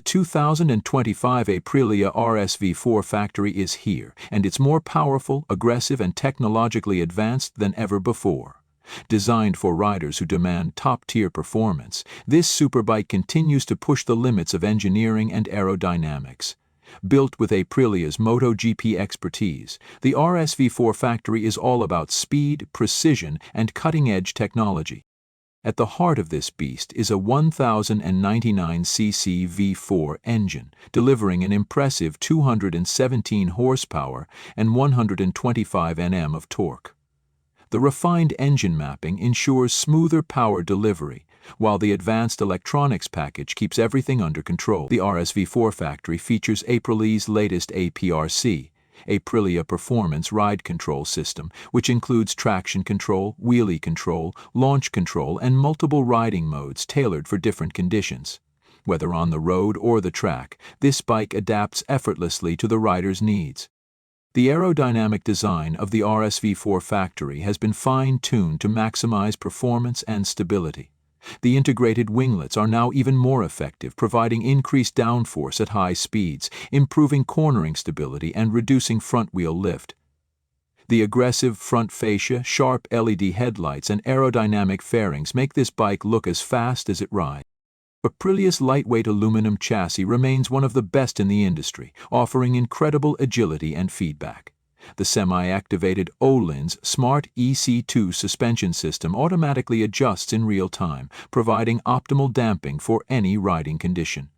2025 Aprilia RSV4 Factory is here, and it's more powerful, aggressive, and technologically advanced than ever before. Designed for riders who demand top-tier performance, this superbike continues to push the limits of engineering and aerodynamics. Built with Aprilia's MotoGP expertise, the RSV4 Factory is all about speed, precision, and cutting-edge technology. At the heart of this beast is a 1099cc V4 engine, delivering an impressive 217 horsepower and 125 Nm of torque. The refined engine mapping ensures smoother power delivery, while the advanced electronics package keeps everything under control. The RSV4 Factory features Aprilia's latest APRC, Aprilia Performance Ride Control System, which includes traction control, wheelie control, launch control, and multiple riding modes tailored for different conditions. Whether on the road or the track, this bike adapts effortlessly to the rider's needs. The aerodynamic design of the RSV4 Factory has been fine-tuned to maximize performance and stability. The integrated winglets are now even more effective, providing increased downforce at high speeds, improving cornering stability, and reducing front-wheel lift. The aggressive front fascia, sharp LED headlights, and aerodynamic fairings make this bike look as fast as it rides. Aprilia's lightweight aluminum chassis remains one of the best in the industry, offering incredible agility and feedback. The semi-activated Öhlins Smart EC2 suspension system automatically adjusts in real time, providing optimal damping for any riding condition.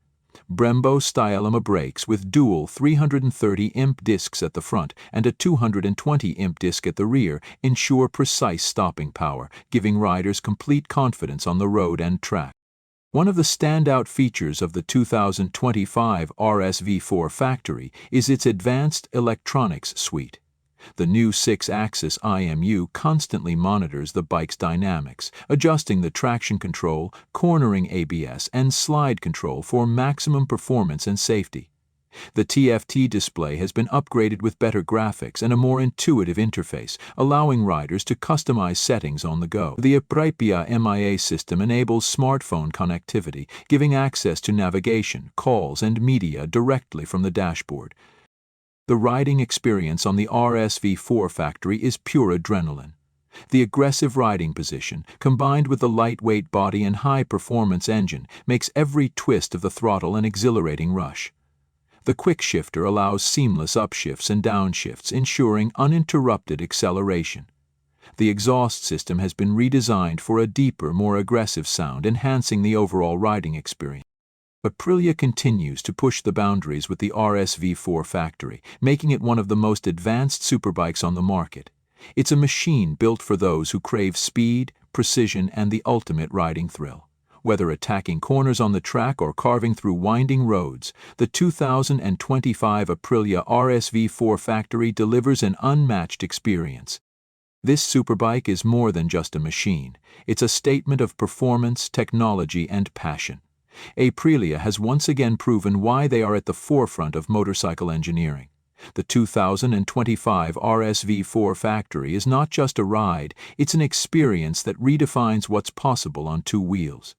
Brembo Stylema brakes with dual 330-imp discs at the front and a 220-imp disc at the rear ensure precise stopping power, giving riders complete confidence on the road and track. One of the standout features of the 2025 RSV4 Factory is its advanced electronics suite. The new 6-axis IMU constantly monitors the bike's dynamics, adjusting the traction control, cornering ABS, and slide control for maximum performance and safety. The TFT display has been upgraded with better graphics and a more intuitive interface, allowing riders to customize settings on the go. The Aprilia MIA system enables smartphone connectivity, giving access to navigation, calls, and media directly from the dashboard. The riding experience on the RSV4 Factory is pure adrenaline. The aggressive riding position, combined with the lightweight body and high-performance engine, makes every twist of the throttle an exhilarating rush. The quick shifter allows seamless upshifts and downshifts, ensuring uninterrupted acceleration. The exhaust system has been redesigned for a deeper, more aggressive sound, enhancing the overall riding experience. Aprilia continues to push the boundaries with the RSV4 Factory, making it one of the most advanced superbikes on the market. It's a machine built for those who crave speed, precision, and the ultimate riding thrill. Whether attacking corners on the track or carving through winding roads, the 2025 Aprilia RSV4 Factory delivers an unmatched experience. This superbike is more than just a machine. It's a statement of performance, technology, and passion. Aprilia has once again proven why they are at the forefront of motorcycle engineering. The 2025 RSV4 Factory is not just a ride, it's an experience that redefines what's possible on two wheels.